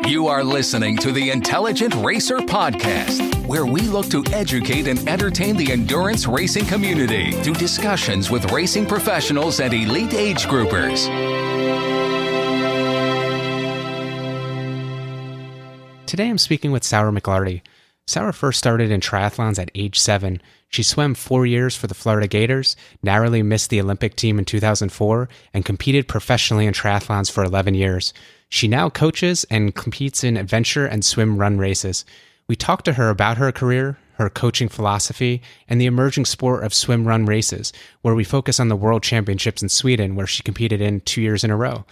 You are listening to the Intelligent Racer Podcast, where we look to educate and entertain the endurance racing community through discussions with racing professionals and elite age groupers. Today I'm speaking with Sara McLarty. Sara first started in triathlons at age 7. She swam 4 years for the Florida Gators, narrowly missed the Olympic team in 2004, and competed professionally in triathlons for 11 years. She now coaches and competes in adventure and swim run races. We talked to her about her career, her coaching philosophy, and the emerging sport of swim run races, where we focus on the World Championships in Sweden, where she competed in 2 years in a row.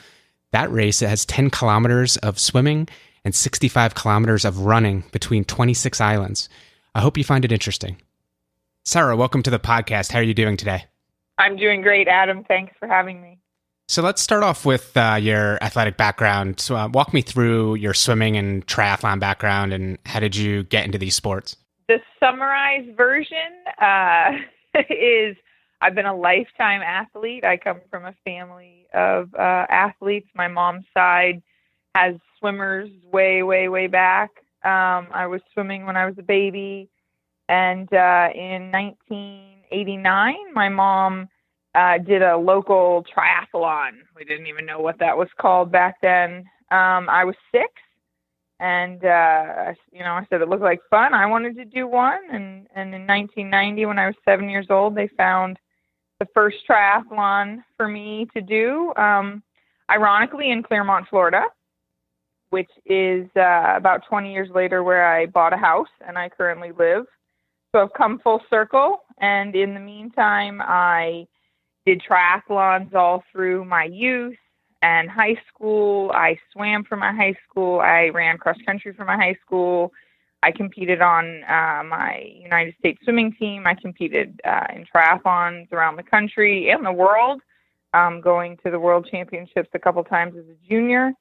That race has 10 kilometers of swimming and 65 kilometers of running between 26 islands. I hope you find it interesting. Sara, welcome to the podcast. How are you doing today? I'm doing great, Adam. Thanks for having me. So let's start off with your athletic background. So walk me through your swimming and triathlon background, and how did you get into these sports? The summarized version is I've been a lifetime athlete. I come from a family of athletes. My mom's side has swimmers way, way, way back. I was swimming when I was a baby. And in 1989, my mom did a local triathlon. We didn't even know what that was called back then. I was 6, and I said it looked like fun. I wanted to do one, and in 1990, when I was 7 years old, they found the first triathlon for me to do, ironically in Clermont, Florida, which is about 20 years later where I bought a house and I currently live. So I've come full circle, and in the meantime, I did triathlons all through my youth and high school. I swam for my high school. I ran cross country for my high school. I competed on my United States swimming team. I competed in triathlons around the country and the world, going to the World Championships a couple times as a junior.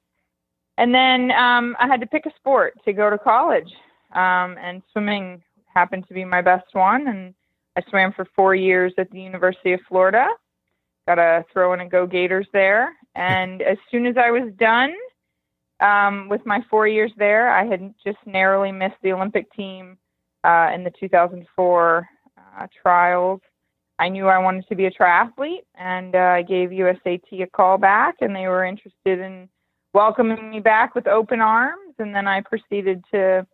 And then I had to pick a sport to go to college, and swimming happened to be my best one. And I swam for 4 years at the University of Florida. Got a throw in and go Gators there. And as soon as I was done with my 4 years there, I had just narrowly missed the Olympic team in the 2004 trials. I knew I wanted to be a triathlete, and I gave USAT a call back, and they were interested in welcoming me back with open arms. And then I proceeded to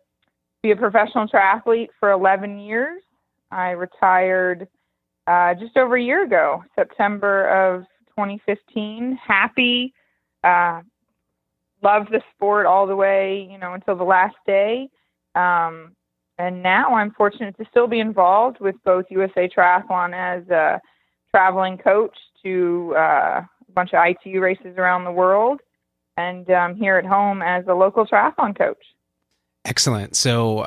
be a professional triathlete for 11 years. I retired just over a year ago, September of 2015. Happy, loved the sport all the way, until the last day. And now I'm fortunate to still be involved with both USA Triathlon as a traveling coach to a bunch of ITU races around the world, and here at home as a local triathlon coach. Excellent. So,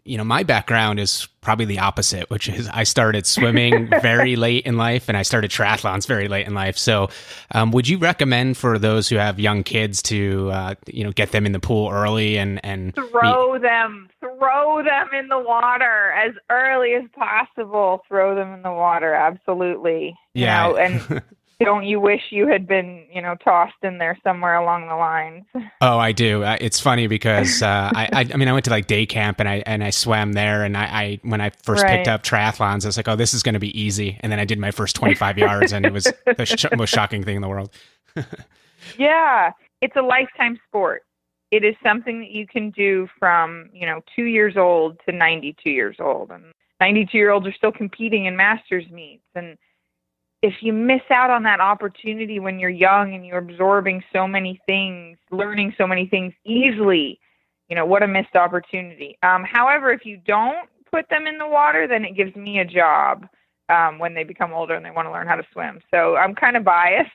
my background is probably the opposite, which is I started swimming very late in life, and I started triathlons very late in life. So, would you recommend for those who have young kids to, get them in the pool early and throw them in the water as early as possible? Throw them in the water. Absolutely. Yeah. And don't you wish you had been, tossed in there somewhere along the lines? Oh, I do. It's funny because I went to like day camp and I swam there, and I when I first picked up triathlons, I was like, oh, this is going to be easy. And then I did my first 25 yards, and it was the most shocking thing in the world. Yeah, it's a lifetime sport. It is something that you can do from 2 years old to 92 years old, and 92-year-olds are still competing in masters meets. And if you miss out on that opportunity when you're young and you're absorbing so many things, learning so many things easily, what a missed opportunity. However, if you don't put them in the water, then it gives me a job when they become older and they want to learn how to swim. So I'm kind of biased.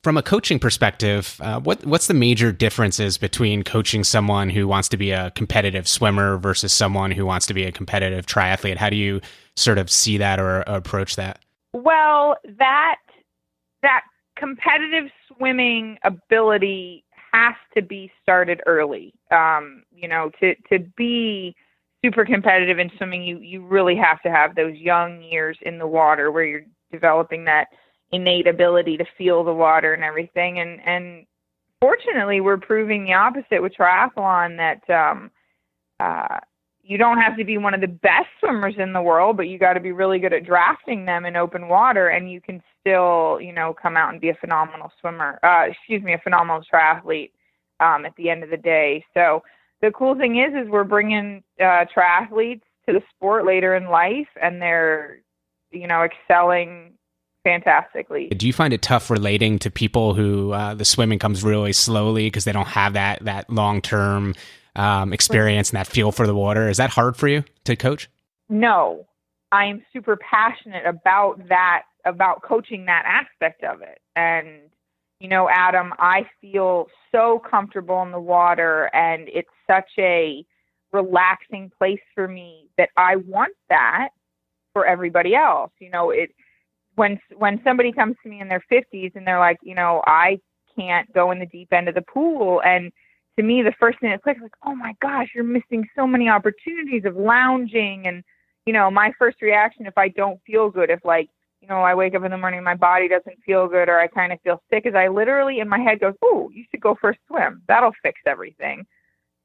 From a coaching perspective, what's the major differences between coaching someone who wants to be a competitive swimmer versus someone who wants to be a competitive triathlete? How do you sort of see that or approach that? Well, that competitive swimming ability has to be started early. To be super competitive in swimming, you really have to have those young years in the water where you're developing that innate ability to feel the water and everything. And unfortunately, we're proving the opposite with triathlon, that you don't have to be one of the best swimmers in the world, but you got to be really good at drafting them in open water, and you can still, come out and be a phenomenal swimmer, a phenomenal triathlete at the end of the day. So the cool thing is we're bringing triathletes to the sport later in life, and they're, excelling fantastically. Do you find it tough relating to people who the swimming comes really slowly because they don't have that long-term experience and that feel for the water? Is that hard for you to coach? No, I am super passionate about that, about coaching that aspect of it. And, Adam, I feel so comfortable in the water, and it's such a relaxing place for me that I want that for everybody else. When somebody comes to me in their 50s and they're like, I can't go in the deep end of the pool, and to me, the first thing that clicks, like, oh my gosh, you're missing so many opportunities of lounging. And, my first reaction, if I don't feel good, if I wake up in the morning, my body doesn't feel good, or I kind of feel sick, is I literally in my head goes, oh, you should go for a swim. That'll fix everything.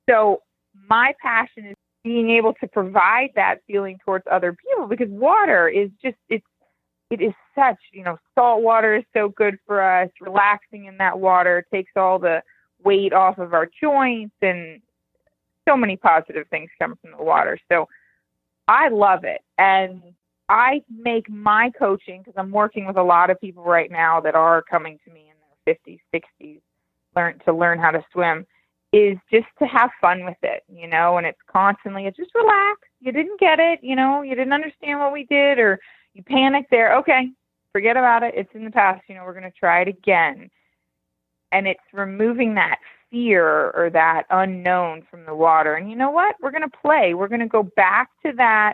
So my passion is being able to provide that feeling towards other people, because water is just, it is such, salt water is so good for us. Relaxing in that water takes all the weight off of our joints, and so many positive things come from the water. So I love it. And I make my coaching, because I'm working with a lot of people right now that are coming to me in their 50s, 60s, to learn how to swim, is just to have fun with it, and it's constantly, it's just relax. You didn't get it, you didn't understand what we did, or you panicked there. Okay, forget about it. It's in the past. We're going to try it again. And it's removing that fear or that unknown from the water. And you know what? We're going to play. We're going to go back to that.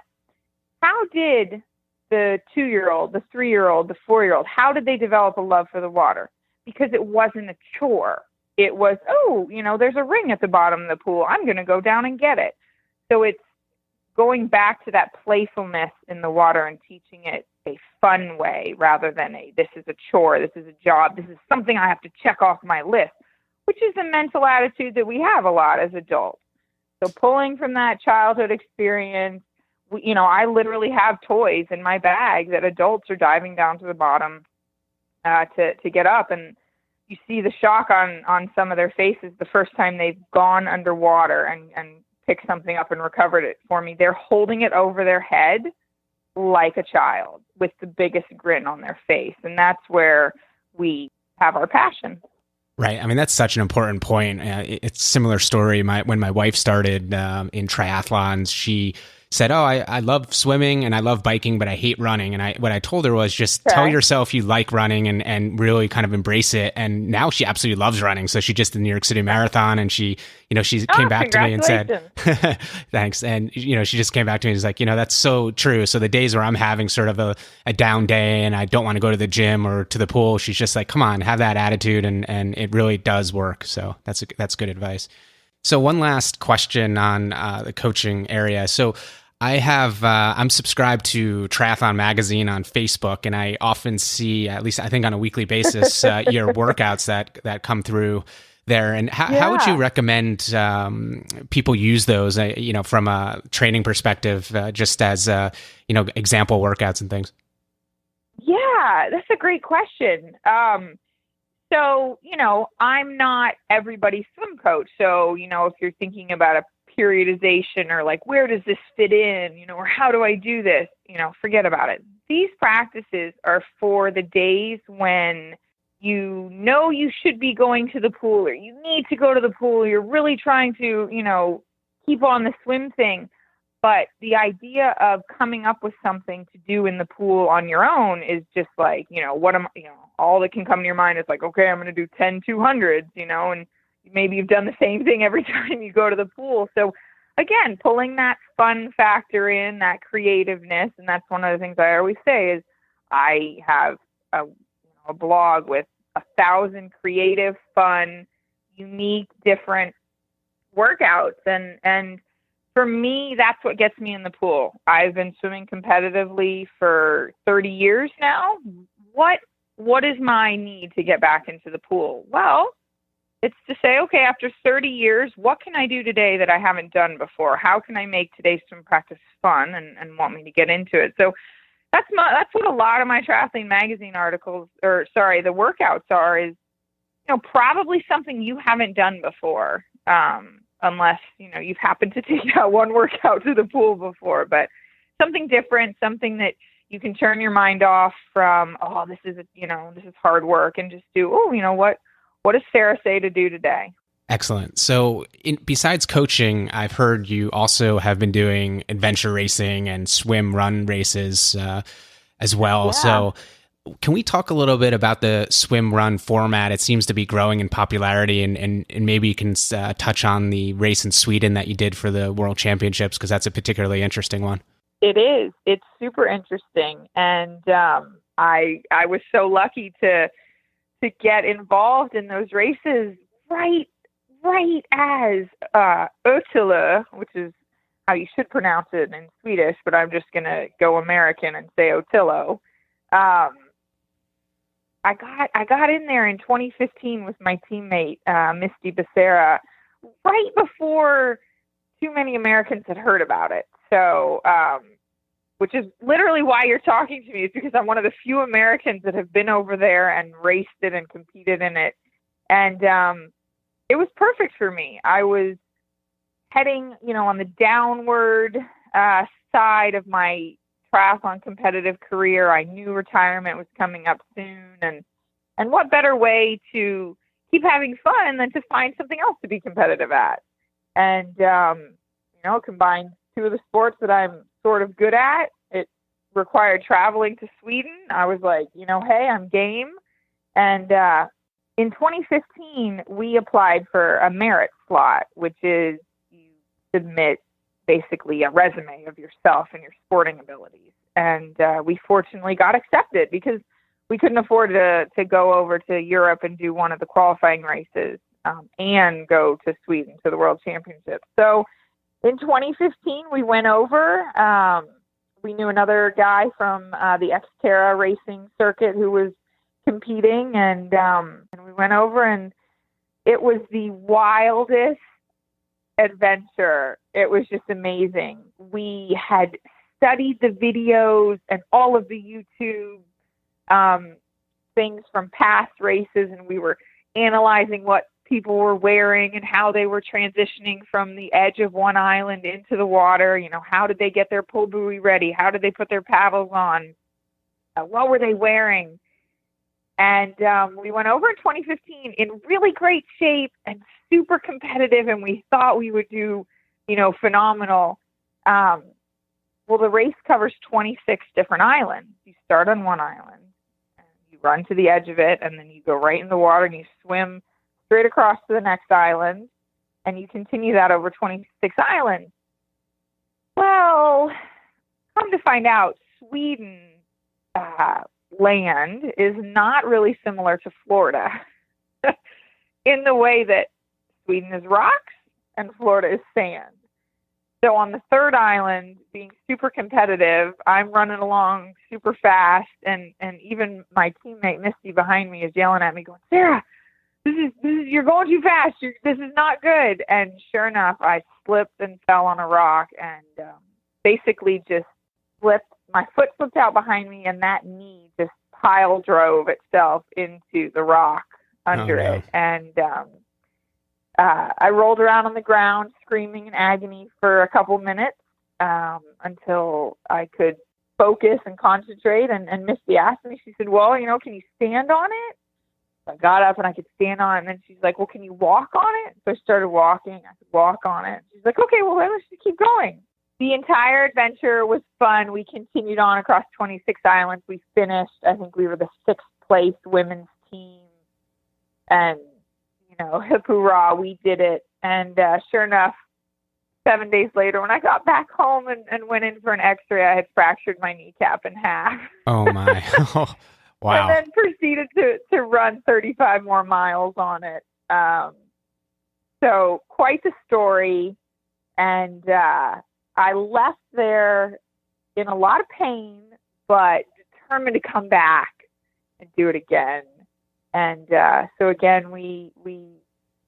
How did the 2-year-old, the 3-year-old, the 4-year-old, how did they develop a love for the water? Because it wasn't a chore. It was, there's a ring at the bottom of the pool. I'm going to go down and get it. So it's going back to that playfulness in the water and teaching it a fun way, rather than this is a chore, this is a job, this is something I have to check off my list, which is the mental attitude that we have a lot as adults. So pulling from that childhood experience, I literally have toys in my bag that adults are diving down to the bottom to get up, and you see the shock on some of their faces the first time they've gone underwater and picked something up and recovered it for me. They're holding it over their head like a child with the biggest grin on their face. And that's where we have our passion. Right. I mean, that's such an important point. It's a similar story. When my wife started in triathlons, she said, oh, I love swimming and I love biking, but I hate running. And what I told her was just tell yourself you like running and really kind of embrace it. And now she absolutely loves running. So she just did the New York City Marathon, and she came back to me and said, thanks. And, she just came back to me and was like, that's so true. So the days where I'm having sort of a down day and I don't want to go to the gym or to the pool, she's just like, come on, have that attitude. And it really does work. So that's good advice. So one last question on the coaching area. So I'm subscribed to Triathlon Magazine on Facebook, and I often see, at least I think on a weekly basis, your workouts that come through there. And how would you recommend people use those, from a training perspective, just as, example workouts and things? Yeah, that's a great question. So, I'm not everybody's swim coach. So, if you're thinking about a periodization or like, where does this fit in, or how do I do this, forget about it. These practices are for the days when you should be going to the pool, or you need to go to the pool. You're really trying to, keep on the swim thing. But the idea of coming up with something to do in the pool on your own is just like, all that can come to your mind is like, okay, I'm going to do 10 200s, and maybe you've done the same thing every time you go to the pool. So again, pulling that fun factor in, that creativeness. And that's one of the things I always say is I have a blog with 1,000 creative, fun, unique, different workouts. And for me, that's what gets me in the pool. I've been swimming competitively for 30 years now. What is my need to get back into the pool? Well, It's to say, okay, after 30 years, what can I do today that I haven't done before? How can I make today's swim practice fun and want me to get into it? So that's what a lot of my Triathlete Magazine articles, the workouts are, is, probably something you haven't done before, unless, you've happened to take that one workout to the pool before, but something different, something that you can turn your mind off from, this is hard work, and just do, what does Sara say to do today? Excellent. So besides coaching, I've heard you also have been doing adventure racing and swim run races as well. Yeah. So can we talk a little bit about the swim run format? It seems to be growing in popularity, and maybe you can touch on the race in Sweden that you did for the World Championships, because that's a particularly interesting one. It is. It's super interesting. And I was so lucky to get involved in those races right as ÖTILLÖ, which is how you should pronounce it in Swedish, but I'm just going to go American and say ÖTILLÖ. I got in there in 2015 with my teammate, Misty Becerra, right before too many Americans had heard about it. So, which is literally why you're talking to me, is because I'm one of the few Americans that have been over there and raced it and competed in it. And it was perfect for me. I was heading, on the downward side of my triathlon competitive career. I knew retirement was coming up soon. And what better way to keep having fun than to find something else to be competitive at? And, combine two of the sports that I'm sort of good at. It required traveling to Sweden. I was like, hey, I'm game. And in 2015, we applied for a merit slot, which is you submit basically a resume of yourself and your sporting abilities. And we fortunately got accepted because we couldn't afford to go over to Europe and do one of the qualifying races and go to Sweden to the World Championships. So in 2015, we went over. We knew another guy from the Xterra racing circuit who was competing, and we went over, and it was the wildest adventure. It was just amazing. We had studied the videos and all of the YouTube things from past races, and we were analyzing what people were wearing and how they were transitioning from the edge of one island into the water. How did they get their pull buoy ready? How did they put their paddles on? What were they wearing? And we went over in 2015 in really great shape and super competitive, and we thought we would do, phenomenal. Well, the race covers 26 different islands. You start on one island, and you run to the edge of it, and then you go right in the water, and you swim straight across to the next island, and you continue that over 26 islands. Well, come to find out, Sweden land is not really similar to Florida in the way that Sweden is rocks and Florida is sand. So on the third island, being super competitive, I'm running along super fast, and even my teammate Misty behind me is yelling at me, going, "Sara, this is you're going too fast. This is not good." And sure enough, I slipped and fell on a rock, and basically just slipped. My foot slipped out behind me, and that knee just pile drove itself into the rock under it. And I rolled around on the ground screaming in agony for a couple minutes until I could focus and concentrate. And Misty asked me, she said, "Well, can you stand on it?" So I got up and I could stand on it. And then she's like, "Well, can you walk on it?" So I started walking. I could walk on it. She's like, "Okay, well, let's just keep going." The entire adventure was fun. We continued on across 26 islands. We finished, I think we were the 6th place women's team. And, hip hurrah, we did it. And sure enough, 7 days later, when I got back home and went in for an x-ray, I had fractured my kneecap in half. Oh, my. Oh, wow. And then proceeded to run 35 more miles on it. So quite the story. And I left there in a lot of pain, but determined to come back and do it again. And so again, we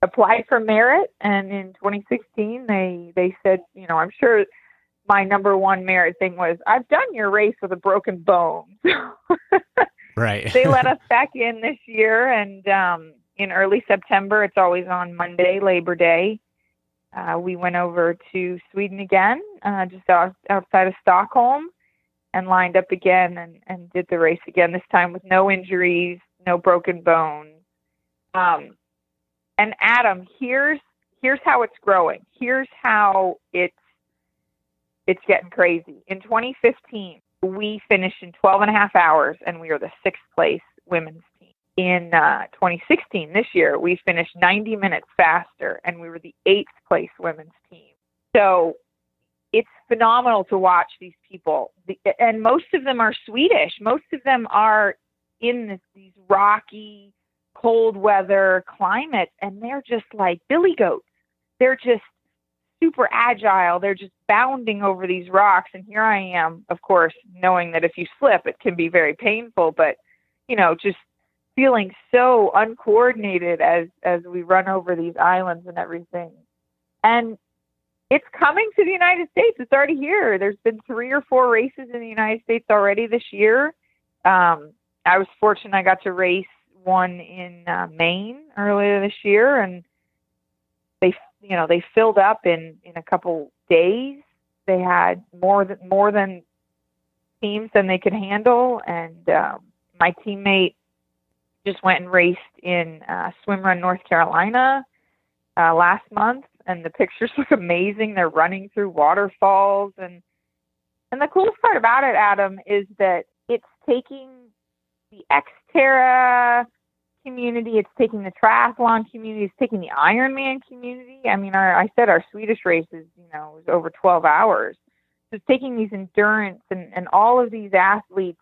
applied for merit, and in 2016 they said, I'm sure my number one merit thing was, I've done your race with a broken bone. Right. They let us back in this year, and in early September, it's always on Monday, Labor Day. We went over to Sweden again, just outside of Stockholm, and lined up again and did the race again, this time with no injuries, no broken bones. And Adam, here's how it's growing. Here's how it's getting crazy. In 2015, we finished in 12 and a half hours, and we were the 6th place women's team. In 2016, this year, we finished 90 minutes faster, and we were the 8th place women's team. So it's phenomenal to watch these people. And most of them are Swedish. Most of them are in these rocky, cold weather climates, and they're just like billy goats. They're just super agile. They're just bounding over these rocks. And here I am, of course, knowing that if you slip, it can be very painful, but, just feeling so uncoordinated as we run over these islands and everything. And it's coming to the United States. It's already here. There's been 3 or 4 races in the United States already this year. I was fortunate. I got to race one in Maine earlier this year, and they filled up in a couple days. They had more than teams than they could handle, and my teammate just went and raced in Swimrun, North Carolina last month, and the pictures look amazing. They're running through waterfalls, and the coolest part about it, Adam, is that it's taking the Xterra community, it's taking the triathlon community, it's taking the Ironman community. I mean, I said our Swedish races, was over 12 hours. So it's taking these endurance and all of these athletes,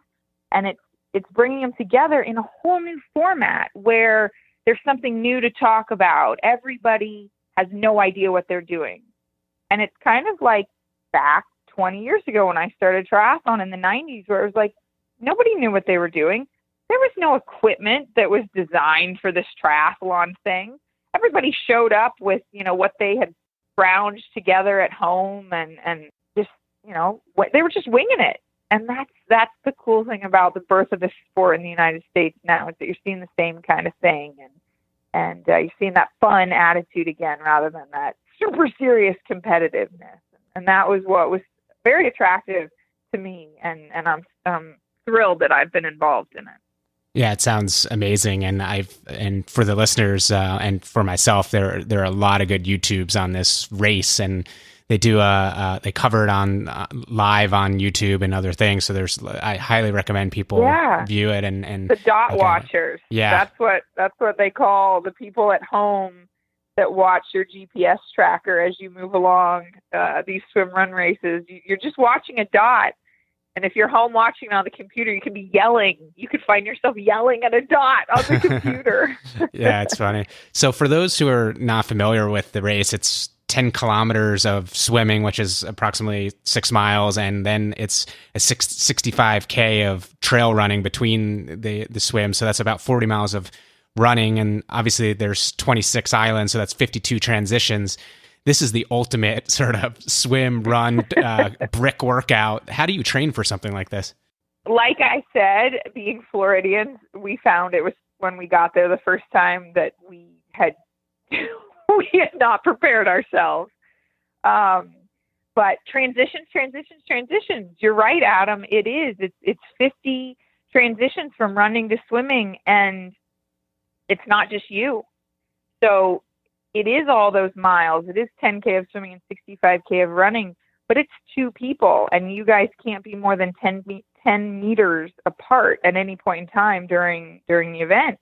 and it's bringing them together in a whole new format where there's something new to talk about. Everybody has no idea what they're doing. And it's kind of like back 20 years ago when I started triathlon in the 90s, where it was like nobody knew what they were doing. There was no equipment that was designed for this triathlon thing. Everybody showed up with, what they had scrounged together at home and just, they were just winging it. And that's the cool thing about the birth of the sport in the United States now, is that you're seeing the same kind of thing. And you're seeing that fun attitude again, rather than that super serious competitiveness. And that was what was very attractive to me. And I'm thrilled that I've been involved in it. Yeah, it sounds amazing, and for the listeners and for myself, there are a lot of good YouTubes on this race, and they do they cover it on live on YouTube and other things. So I highly recommend people view it and the dot watchers. Yeah, that's what they call the people at home that watch your GPS tracker as you move along these swim run races. You're just watching a dot. And if you're home watching on the computer, you can be yelling. You could find yourself yelling at a dot on the computer. Yeah, it's funny. So for those who are not familiar with the race, it's 10 kilometers of swimming, which is approximately 6 miles. And then it's a 65K of trail running between the swim. So that's about 40 miles of running. And obviously there's 26 islands. So that's 52 transitions. This is the ultimate sort of swim, run, brick workout. How do you train for something like this? Like I said, being Floridians, we found it was when we got there the first time that we had not prepared ourselves. But transitions. You're right, Adam. It is. It's 50 transitions from running to swimming, and it's not just you. So it is all those miles. It is 10K of swimming and 65K of running, but it's 2 people, and you guys can't be more than 10 meters apart at any point in time during the event.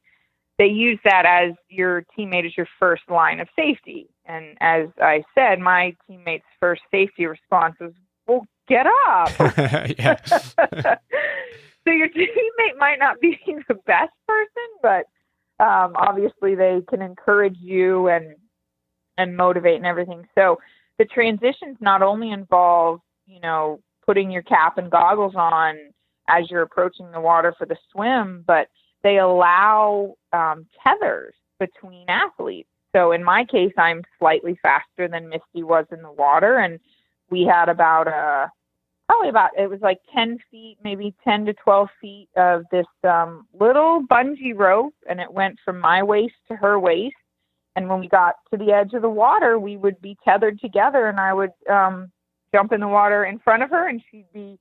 They use that as your teammate is your first line of safety. And as I said, my teammate's first safety response was, well, get up. So your teammate might not be the best person, but obviously they can encourage you and motivate and everything. So the transitions not only involve, putting your cap and goggles on as you're approaching the water for the swim, but they allow tethers between athletes. So in my case, I'm slightly faster than Misty was in the water. And we had it was like 10 feet, maybe 10 to 12 feet of this little bungee rope. And it went from my waist to her waist. And when we got to the edge of the water, we would be tethered together, and I would jump in the water in front of her, and she'd be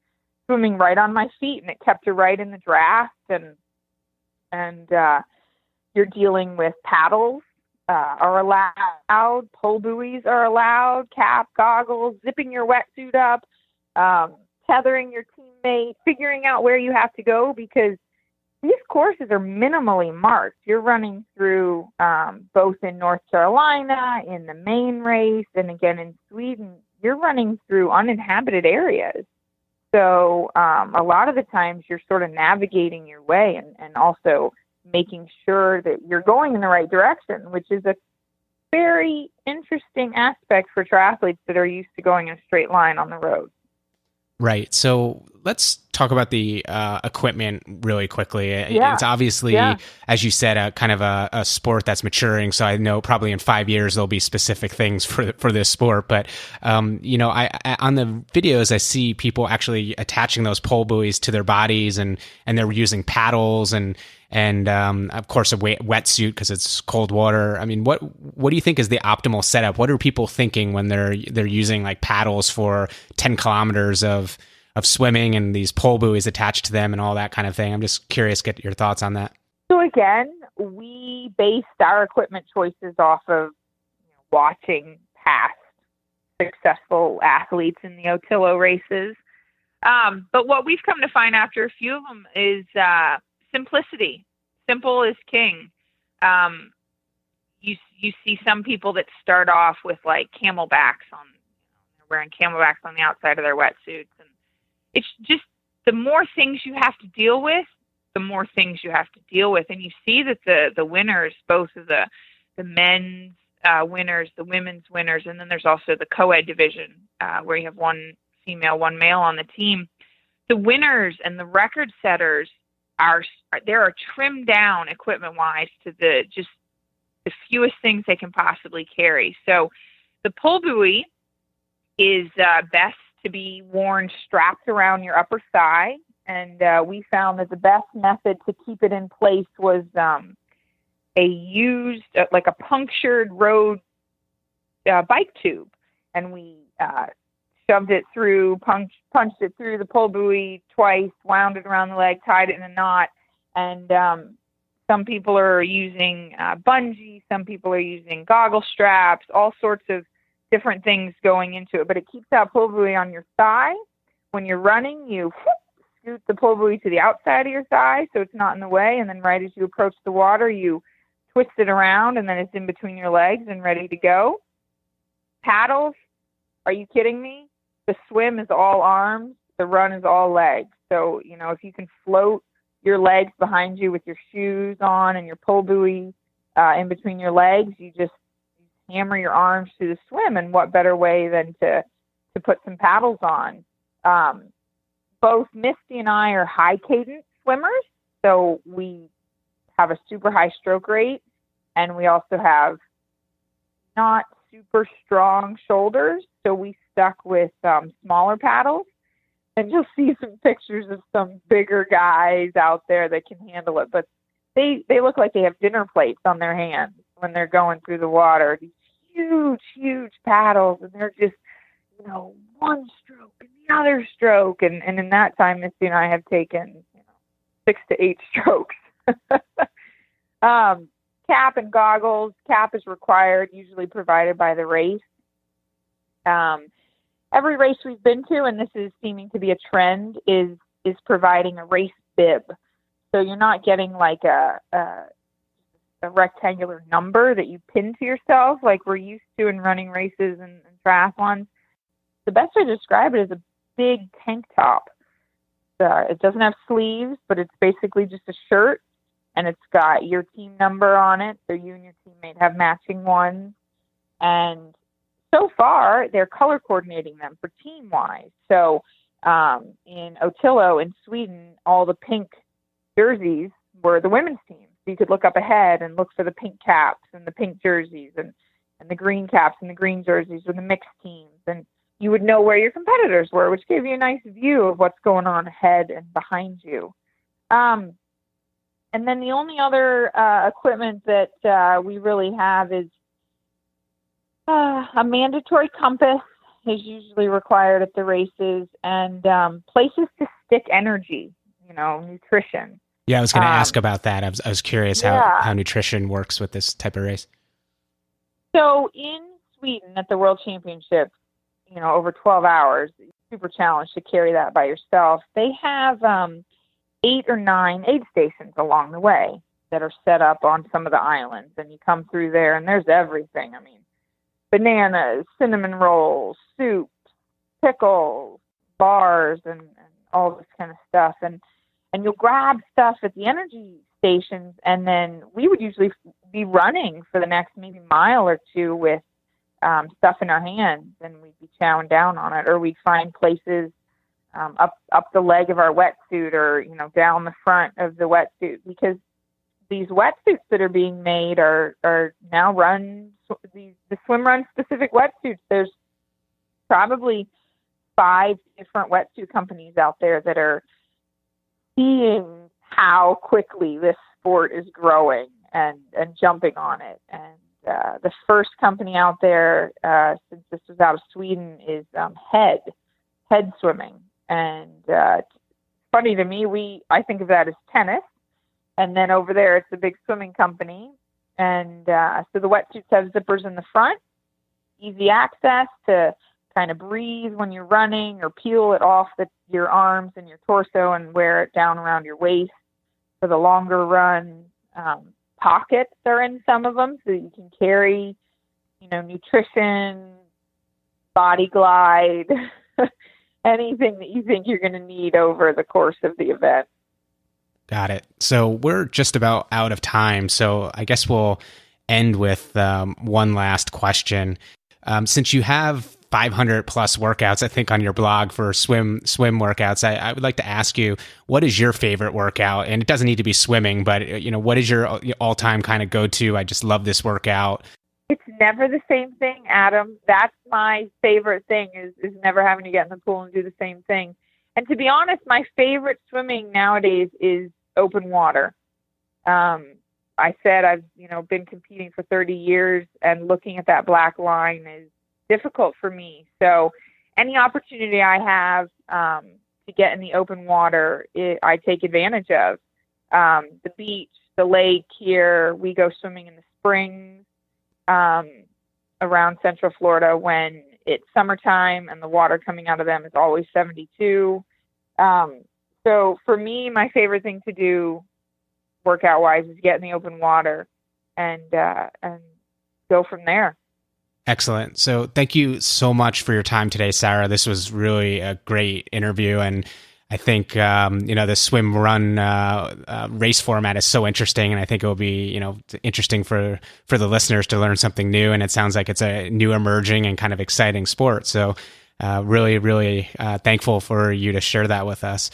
swimming right on my feet, and it kept her right in the draft. And you're dealing with paddles are allowed, pole buoys are allowed, cap, goggles, zipping your wetsuit up, tethering your teammate, figuring out where you have to go, because these courses are minimally marked. You're running through both in North Carolina, in the main race, and again in Sweden, you're running through uninhabited areas. So a lot of the times you're sort of navigating your way and also making sure that you're going in the right direction, which is a very interesting aspect for triathletes that are used to going in a straight line on the road. Right. So let's talk about the equipment really quickly. Yeah. It's obviously, as you said, a kind of a sport that's maturing. So I know probably in 5 years there'll be specific things for this sport. But I on the videos I see people actually attaching those pole buoys to their bodies, and they're using paddles and of course a wetsuit because it's cold water. I mean, what do you think is the optimal setup? What are people thinking when they're using like paddles for 10 kilometers of swimming and these pole buoys attached to them and all that kind of thing? I'm just curious, get your thoughts on that. So again, we based our equipment choices off of watching past successful athletes in the ÖTILLÖ races. But what we've come to find after a few of them is simplicity. Simple is king. You see some people that start off with like camelbacks on, wearing camelbacks on the outside of their wetsuits, and it's just the more things you have to deal with, the more things you have to deal with. And you see that the winners, both of the men's winners, the women's winners, and then there's also the co-ed division where you have one female, one male on the team. The winners and the record setters are trimmed down equipment-wise to the fewest things they can possibly carry. So the pole buoy is best to be worn strapped around your upper thigh, and we found that the best method to keep it in place was a used, like a punctured road bike tube, and we shoved it through, punched it through the pole buoy twice, wound it around the leg, tied it in a knot, and some people are using bungee, some people are using goggle straps, all sorts of different things going into it, but it keeps that pole buoy on your thigh. When you're running, you scoot the pole buoy to the outside of your thigh so it's not in the way, and then right as you approach the water, you twist it around, and then it's in between your legs and ready to go. Paddles, are you kidding me? The swim is all arms, the run is all legs. So, if you can float your legs behind you with your shoes on and your pole buoy in between your legs, you just hammer your arms to the swim, and what better way than to put some paddles on. Both Misty and I are high cadence swimmers, so we have a super high stroke rate, and we also have not super strong shoulders, so we stuck with smaller paddles. And you'll see some pictures of some bigger guys out there that can handle it, but they look like they have dinner plates on their hands when they're going through the water. These huge paddles, and they're just, one stroke and the other stroke. And in that time, Misty and I have taken 6 to 8 strokes. Cap and goggles. Cap is required, usually provided by the race. Every race we've been to, and this is seeming to be a trend, is providing a race bib. So you're not getting like a rectangular number that you pin to yourself like we're used to in running races and triathlons. The best way to describe it is a big tank top. It doesn't have sleeves, but it's basically just a shirt, and it's got your team number on it, so you and your teammate have matching ones. And so far, they're color coordinating them for team-wise. So in ÖTILLÖ in Sweden, all the pink jerseys were the women's team. you could look up ahead and look for the pink caps and the pink jerseys and the green caps and the green jerseys or the mixed teams. And you would know where your competitors were, which gave you a nice view of what's going on ahead and behind you. And then the only other equipment that we really have is a mandatory compass is usually required at the races, and places to stick energy, nutrition. Yeah, I was going to ask about that. I was curious how nutrition works with this type of race. So in Sweden at the World Championships, over 12 hours, super challenged to carry that by yourself. They have 8 or 9 aid stations along the way that are set up on some of the islands, and you come through there and there's everything. I mean, bananas, cinnamon rolls, soups, pickles, bars, and all this kind of stuff. And you'll grab stuff at the energy stations, and then we would usually be running for the next maybe mile or two with stuff in our hands, and we'd be chowing down on it, or we'd find places up the leg of our wetsuit, or down the front of the wetsuit, because these wetsuits that are being made are now the swim run specific wetsuits. There's probably 5 different wetsuit companies out there that are seeing how quickly this sport is growing and jumping on it. And the first company out there, since this was out of Sweden, is Head Swimming. And funny to me, I think of that as tennis. And then over there, it's a big swimming company. And so the wetsuits have zippers in the front, easy access to kind of breathe when you're running, or peel it off your arms and your torso and wear it down around your waist for the longer runs. Pockets are in some of them, so you can carry, nutrition, body glide, anything that you think you're going to need over the course of the event. Got it. So we're just about out of time. So I guess we'll end with one last question. Since you have 500 plus workouts, I think, on your blog for swim workouts, I would like to ask you, what is your favorite workout? And it doesn't need to be swimming, but what is your all-time kind of go-to? I just love this workout. It's never the same thing, Adam. That's my favorite thing, is never having to get in the pool and do the same thing. And to be honest, my favorite swimming nowadays is open water. I said I've been competing for 30 years, and looking at that black line is difficult for me. So any opportunity I have to get in the open water, I take advantage of. The beach, the lake here, we go swimming in the springs around Central Florida when it's summertime, and the water coming out of them is always 72. So for me, my favorite thing to do workout-wise is get in the open water and go from there. Excellent. So thank you so much for your time today, Sara. This was really a great interview. And I think, the swim run race format is so interesting. And I think it will be, interesting for the listeners to learn something new. And it sounds like it's a new emerging and kind of exciting sport. So really, really thankful for you to share that with us.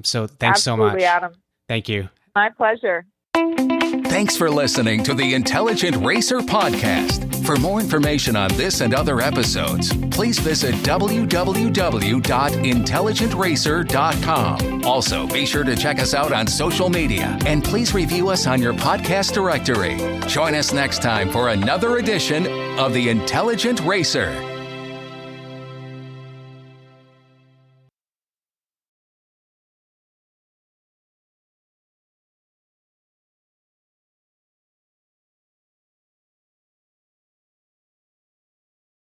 So thanks so much. Absolutely, Adam. Thank you. My pleasure. Thanks for listening to the Intelligent Racer podcast. For more information on this and other episodes, please visit www.intelligentracer.com. Also, be sure to check us out on social media, and please review us on your podcast directory. Join us next time for another edition of the Intelligent Racer.